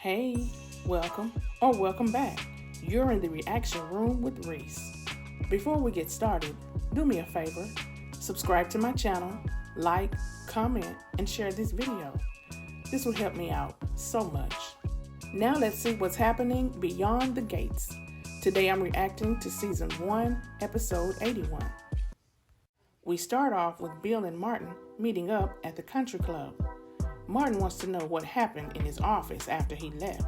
Hey, welcome or welcome back. You're in the reaction room with Reese. Before we get started, do me a favor. Subscribe to my channel, like, comment, and share this video. This will help me out so much. Now let's see what's happening beyond the gates. Today I'm reacting to Season 1, Episode 81. We start off with Bill and Martin meeting up at the country club. Martin wants to know what happened in his office after he left.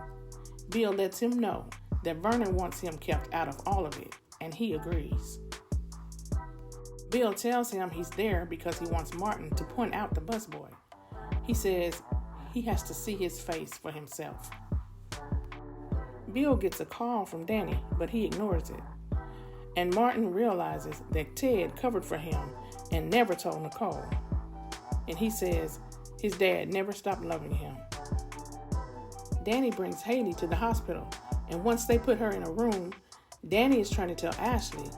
Bill lets him know that Vernon wants him kept out of all of it, and he agrees. Bill tells him he's there because he wants Martin to point out the busboy. He says he has to see his face for himself. Bill gets a call from Danny, but he ignores it. And Martin realizes that Ted covered for him and never told Nicole. And he says his dad never stopped loving him. Danny brings Haley to the hospital, and once they put her in a room, Danny is trying to tell Ashley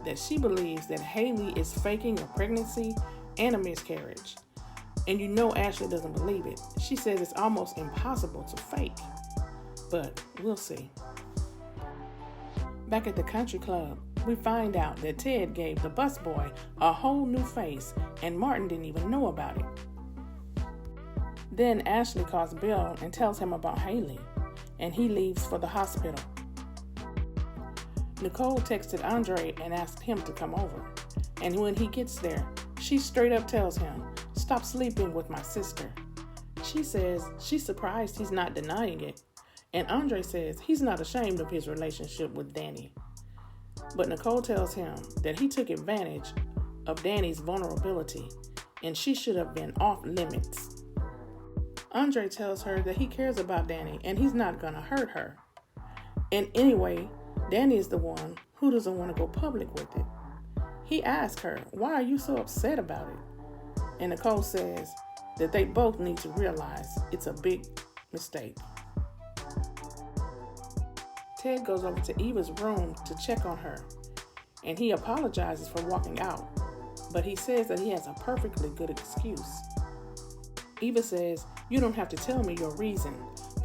that she believes that Haley is faking a pregnancy and a miscarriage. And you know Ashley doesn't believe it. She says it's almost impossible to fake. But we'll see. Back at the country club, we find out that Ted gave the busboy a whole new face and Martin didn't even know about it. Then Ashley calls Bill and tells him about Haley, and he leaves for the hospital. Nicole texted Andre and asked him to come over, and when he gets there, she straight up tells him, "Stop sleeping with my sister." She says she's surprised he's not denying it, and Andre says he's not ashamed of his relationship with Danny. But Nicole tells him that he took advantage of Danny's vulnerability, and she should have been off limits. Andre tells her that he cares about Danny and he's not gonna hurt her. And anyway, Danny is the one who doesn't want to go public with it. He asks her, "Why are you so upset about it?" And Nicole says that they both need to realize it's a big mistake. Ted goes over to Eva's room to check on her, and he apologizes for walking out, but he says that he has a perfectly good excuse. Eva says, "You don't have to tell me your reason,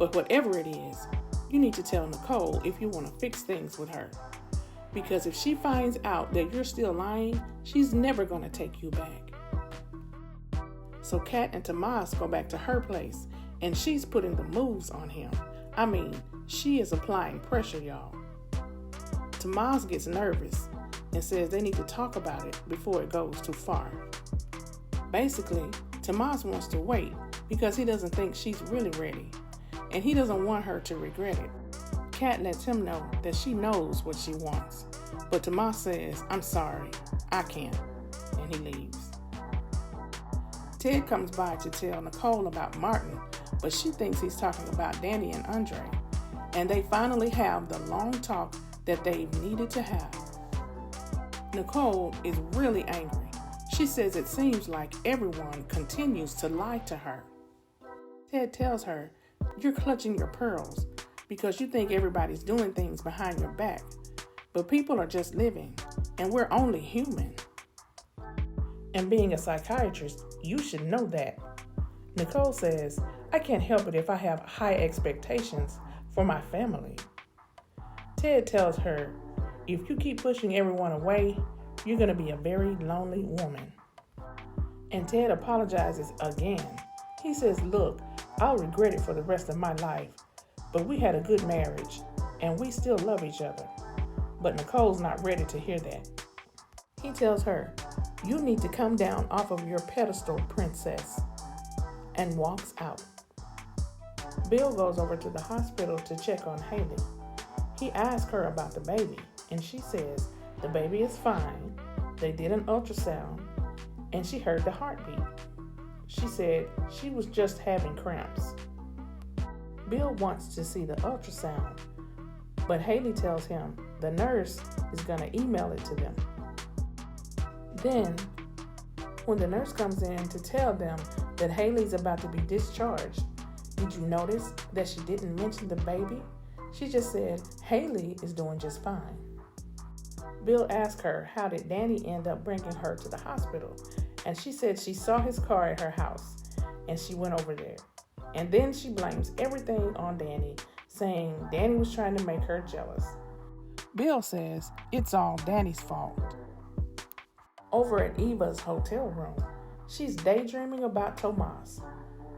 but whatever it is, you need to tell Nicole if you want to fix things with her. Because if she finds out that you're still lying, she's never going to take you back." So Kat and Tomas go back to her place, and she's putting the moves on him. I mean, she is applying pressure, y'all. Tomas gets nervous and says they need to talk about it before it goes too far. Basically, Tomas wants to wait because he doesn't think she's really ready, and he doesn't want her to regret it. Kat lets him know that she knows what she wants, but Tomas says, "I'm sorry, I can't," and he leaves. Ted comes by to tell Nicole about Martin, but she thinks he's talking about Danny and Andre, and they finally have the long talk that they've needed to have. Nicole is really angry. She says it seems like everyone continues to lie to her. Ted tells her, "You're clutching your pearls because you think everybody's doing things behind your back, but people are just living, and we're only human. And being a psychiatrist, you should know that." Nicole says, "I can't help it if I have high expectations for my family." Ted tells her, "If you keep pushing everyone away, you're going to be a very lonely woman." And Ted apologizes again. He says, "Look, I'll regret it for the rest of my life, but we had a good marriage, and we still love each other." But Nicole's not ready to hear that. He tells her, "You need to come down off of your pedestal, princess," and walks out. Bill goes over to the hospital to check on Haley. He asks her about the baby, and she says the baby is fine. They did an ultrasound, and she heard the heartbeat. She said she was just having cramps. Bill wants to see the ultrasound, but Haley tells him the nurse is going to email it to them. Then, when the nurse comes in to tell them that Haley's about to be discharged, did you notice that she didn't mention the baby? She just said Haley is doing just fine. Bill asked her how did Danny end up bringing her to the hospital, and she said she saw his car at her house, and she went over there. And then she blames everything on Danny, saying Danny was trying to make her jealous. Bill says it's all Danny's fault. Over at Eva's hotel room, she's daydreaming about Tomas.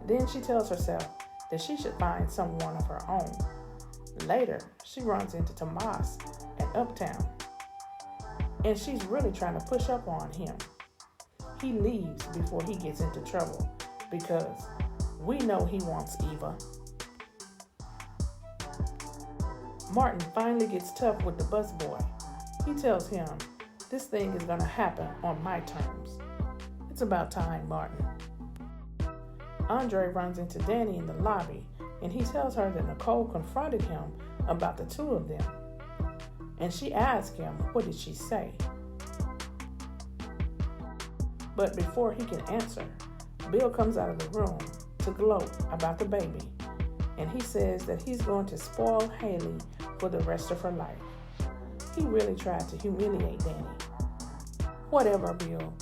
Then she tells herself that she should find someone of her own. Later, she runs into Tomas at Uptown, and she's really trying to push up on him. He leaves before he gets into trouble because we know he wants Eva. Martin finally gets tough with the busboy. He tells him, this thing is going to happen on my terms. It's about time, Martin. Andre runs into Danny in the lobby, and he tells her that Nicole confronted him about the two of them. And she asks him, what did she say? But before he can answer, Bill comes out of the room to gloat about the baby, and he says that he's going to spoil Haley for the rest of her life. He really tried to humiliate Danny. Whatever, Bill,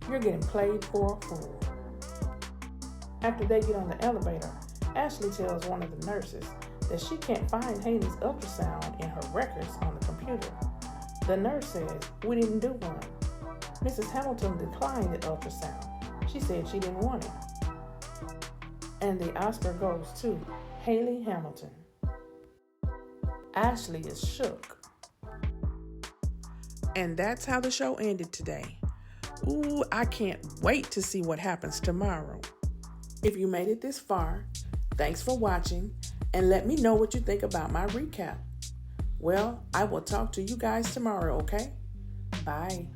you're getting played for a fool. After they get on the elevator, Ashley tells one of the nurses that she can't find Haley's ultrasound in her records on the computer. The nurse says, we didn't do one. Mrs. Hamilton declined the ultrasound. She said she didn't want it. And the Oscar goes to Haley Hamilton. Ashley is shook. And that's how the show ended today. Ooh, I can't wait to see what happens tomorrow. If you made it this far, thanks for watching, and let me know what you think about my recap. Well, I will talk to you guys tomorrow, okay? Bye.